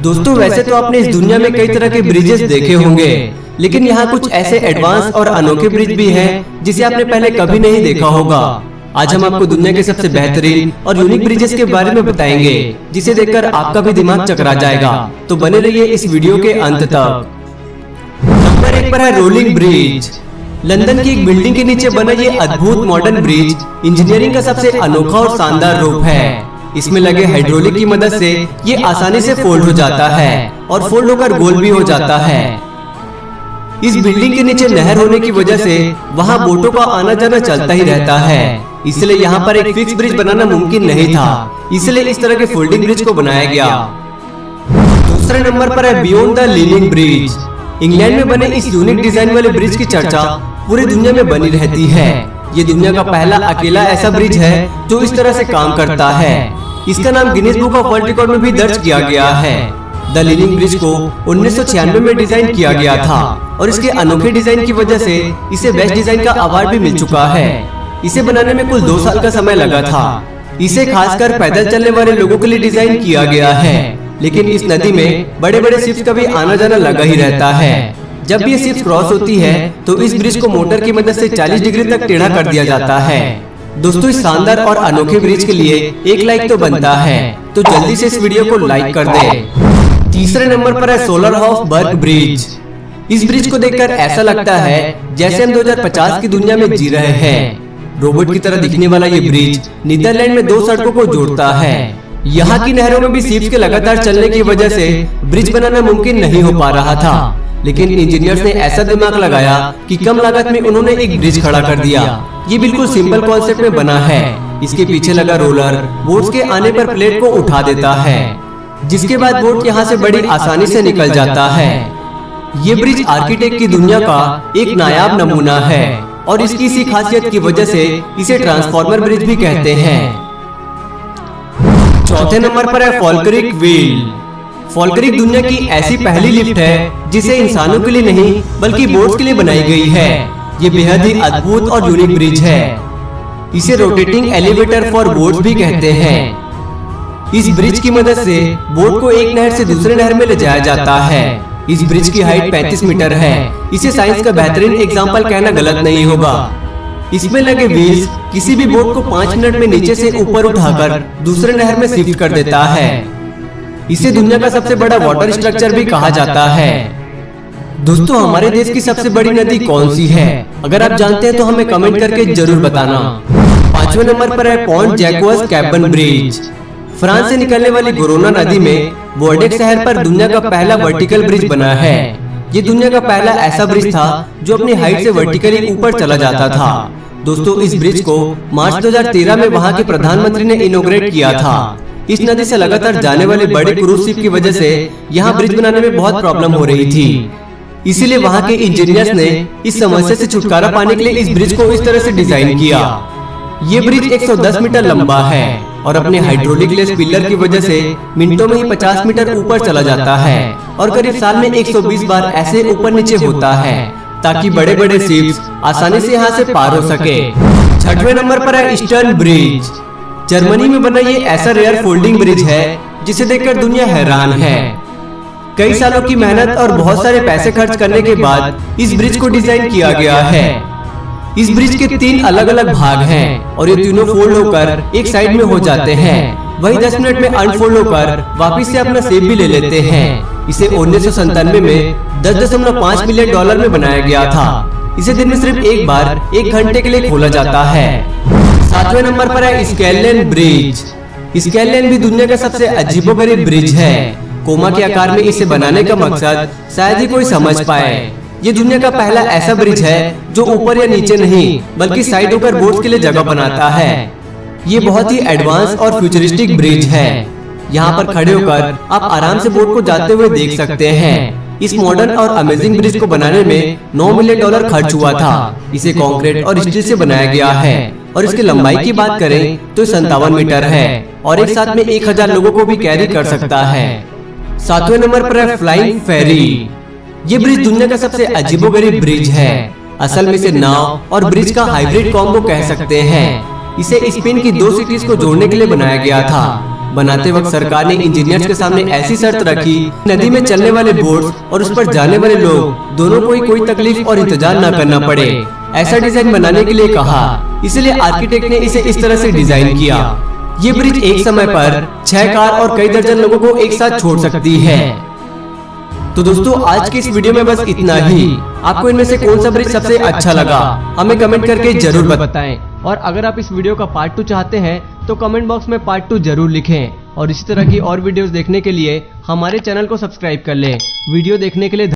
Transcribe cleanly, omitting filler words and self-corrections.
दोस्तों वैसे तो आपने इस दुनिया में कई तरह के ब्रिजेस देखे होंगे, लेकिन यहाँ कुछ ऐसे एडवांस और अनोखे ब्रिज भी हैं जिसे आपने पहले कभी नहीं देखा होगा। आज हम आपको दुनिया के सबसे बेहतरीन और यूनिक ब्रिजेस के बारे में बताएंगे, जिसे देखकर आपका भी दिमाग चकरा जाएगा। तो बने रहिए इस वीडियो के अंत तक। नंबर 1 पर है रोलिंग ब्रिज। लंदन की एक बिल्डिंग के नीचे बना ये अद्भुत मॉडर्न ब्रिज इंजीनियरिंग का सबसे अनोखा और शानदार रूप है। इसमें लगे हाइड्रोलिक की मदद से ये आसानी से फोल्ड हो जाता है और फोल्ड होकर गोल भी हो जाता है। इस बिल्डिंग के नीचे नहर होने की वजह से वहाँ बोटों का आना जाना चलता ही रहता है, इसलिए यहाँ पर एक फिक्स ब्रिज बनाना मुमकिन नहीं था, इसलिए इस तरह के फोल्डिंग ब्रिज को बनाया गया। दूसरे नंबर पर है beyond the leaning bridge. England में बने इस यूनिक डिजाइन वाले ब्रिज की चर्चा पूरी दुनिया में बनी रहती है। ये दुनिया का पहला अकेला ऐसा ब्रिज है जो इस तरह से काम करता है। इसका नाम Guinness book of world record में भी दर्ज किया गया है। द लीनिंग ब्रिज को 1996 में डिजाइन किया गया था और इसके अनोखे डिजाइन की वजह से इसे बेस्ट डिजाइन का अवार्ड भी मिल चुका है। इसे बनाने में कुल 2 साल का समय लगा था। इसे खासकर पैदल चलने वाले लोगों के लिए डिजाइन किया गया है, लेकिन इस नदी में बड़े बड़े शिप्स का भी आना जाना लगा ही रहता है। जब भी ये शिप्स क्रॉस होती है तो इस ब्रिज को मोटर की मदद से 40 डिग्री तक टेढ़ा कर दिया जाता है। दोस्तों इस शानदार और अनोखे ब्रिज के लिए एक लाइक तो बनता है, तो जल्दी से इस वीडियो को लाइक कर दे। तीसरे नंबर पर है सोलरहोफ-बर्ग ब्रिज। इस ब्रिज को देखकर ऐसा लगता है जैसे हम 2050 की दुनिया में जी रहे हैं। रोबोट की तरह दिखने वाला ये ब्रिज नीदरलैंड में 2 सड़कों को जोड़ता है। यहाँ की नहरों में भी शिप्स के लगातार चलने की वजह से ब्रिज बनाना मुमकिन नहीं हो पा रहा था, लेकिन इंजीनियर्स ने ऐसा दिमाग लगाया कि कम लागत में उन्होंने एक ब्रिज खड़ा कर दिया। ये बिल्कुल सिंपल कॉन्सेप्ट में बना है। इसके पीछे लगा रोलर बोट्स के आने पर प्लेट को उठा देता है, जिसके बाद बोट यहाँ से बड़ी आसानी से निकल जाता है। ये ब्रिज आर्किटेक्ट की दुनिया का एक नायाब नमूना है और इसकी इसी खासियत की वजह से इसे ट्रांसफॉर्मर ब्रिज भी कहते हैं। चौथे नंबर पर है फॉल्करिक व्हील। फॉल्करिक दुनिया की ऐसी पहली लिफ्ट है जिसे इंसानों के लिए नहीं बल्कि बोट्स के लिए बनाई गई है। ये बेहद ही अद्भुत और यूनिक ब्रिज है। इसे रोटेटिंग एलिवेटर फॉर बोट्स भी कहते हैं। इस ब्रिज की मदद से बोट को एक नहर से दूसरे नहर में ले जाया जाता है। इस ब्रिज की हाइट 35 मीटर है। इसे साइंस का बेहतरीन एग्जाम्पल कहना गलत नहीं होगा। इसमें लगे व्हील्स किसी भी बोट को 5 मिनट में नीचे से ऊपर उठाकर दूसरे नहर में शिफ्ट कर देता है। इसे दुनिया का सबसे बड़ा वाटर स्ट्रक्चर भी कहा जाता है। दोस्तों हमारे देश की सबसे बड़ी नदी कौन सी है? अगर आप जानते हैं तो हमें कमेंट करके जरूर बताना। 5वें नंबर पर है पॉन्ट जैकोस कैबन ब्रिज। फ्रांस से निकलने वाली गोरोना नदी में बोर्डेक्स शहर पर दुनिया का पहला वर्टिकल ब्रिज बना है। ये दुनिया का पहला ऐसा ब्रिज था जो अपनी हाइट से वर्टिकली ऊपर चला जाता था। दोस्तों इस ब्रिज को मार्च 2013 में वहाँ के प्रधानमंत्री ने इनॉग्रेट किया था। इस नदी से लगातार जाने वाले बड़े क्रूज शिप की वजह से यहाँ ब्रिज बनाने में बहुत प्रॉब्लम हो रही थी, इसीलिए वहाँ के इंजीनियर्स ने इस समस्या से छुटकारा पाने के लिए इस ब्रिज को इस तरह से डिजाइन किया। ये ब्रिज 110 मीटर लंबा है और अपने हाइड्रोलिक लेस पिलर की वजह से मिनटों में ही 50 मीटर ऊपर चला जाता है और करीब साल में 120 बार ऐसे ऊपर नीचे होता है, ताकि बड़े बड़े शिप्स आसानी से यहाँ से पार हो सके। 6वें नंबर पर है ईस्टर्न ब्रिज। जर्मनी में बना ये ऐसा रेयर फोल्डिंग ब्रिज है जिसे देखकर दुनिया हैरान है। कई सालों की मेहनत और बहुत सारे पैसे खर्च करने के बाद इस ब्रिज को डिजाइन किया गया है। इस ब्रिज के 3 अलग अलग भाग हैं और ये तीनों फोल्ड होकर एक साइड में हो जाते हैं। वही 10 मिनट में अनफोल्ड होकर वापिस से अपना शेप भी ले लेते हैं। इसे 1997 में $10.5 मिलियन में बनाया गया था। इसे दिन में सिर्फ एक बार 1 घंटे के लिए खोला जाता है। 7वें नंबर पर है स्कैटलैंड ब्रिज। स्कैटलैंड भी दुनिया का सबसे अजीबोगरीब ब्रिज है। कोमा के आकार में इसे बनाने का मकसद शायद ही कोई समझ पाए। ये दुनिया का पहला ऐसा ब्रिज है जो ऊपर या नीचे नहीं बल्कि साइड होकर बोट्स के लिए जगह बनाता है। ये बहुत ही एडवांस और फ्यूचरिस्टिक ब्रिज है। यहाँ पर खड़े होकर आप आराम से बोट को जाते हुए देख सकते हैं। इस मॉडर्न और अमेजिंग ब्रिज को बनाने में $9 मिलियन खर्च हुआ था। इसे कंक्रीट और स्टील से बनाया गया है और इसकी लंबाई की बात करें तो 57 मीटर है और एक साथ में 1000 लोगों को भी कैरी कर सकता है। 7वें नंबर पर है फ्लाइंग फेरी। ये ब्रिज दुनिया का सबसे अजीबोगरीब ब्रिज है। असल में इसे नाव और ब्रिज का हाइब्रिड कॉम्बो कह सकते हैं। इसे स्पेन की 2 सिटीज को जोड़ने के लिए बनाया गया था। बनाते वक्त सरकार ने इंजीनियर्स के सामने ऐसी शर्त रखी, नदी में चलने वाले बोट्स और उस पर जाने वाले लोग दोनों को कोई तकलीफ और इंतजार न करना पड़े। ऐसा डिजाइन बनाने के लिए कहा, इसलिए आर्किटेक्ट ने इसे इस तरह से डिजाइन किया। ये ब्रिज एक समय पर 6 कार और कई दर्जन लोगों को एक साथ छोड़ सकती है। तो दोस्तों आज की इस वीडियो में बस इतना ही। आपको इनमें से कौन सा ब्रिज सबसे अच्छा लगा हमें कमेंट करके जरूर बताएं। और अगर आप इस वीडियो का पार्ट 2 चाहते हैं तो कमेंट बॉक्स में पार्ट 2 जरूर लिखें। और इसी तरह की और वीडियोस देखने के लिए हमारे चैनल को सब्सक्राइब कर लें। वीडियो देखने के लिए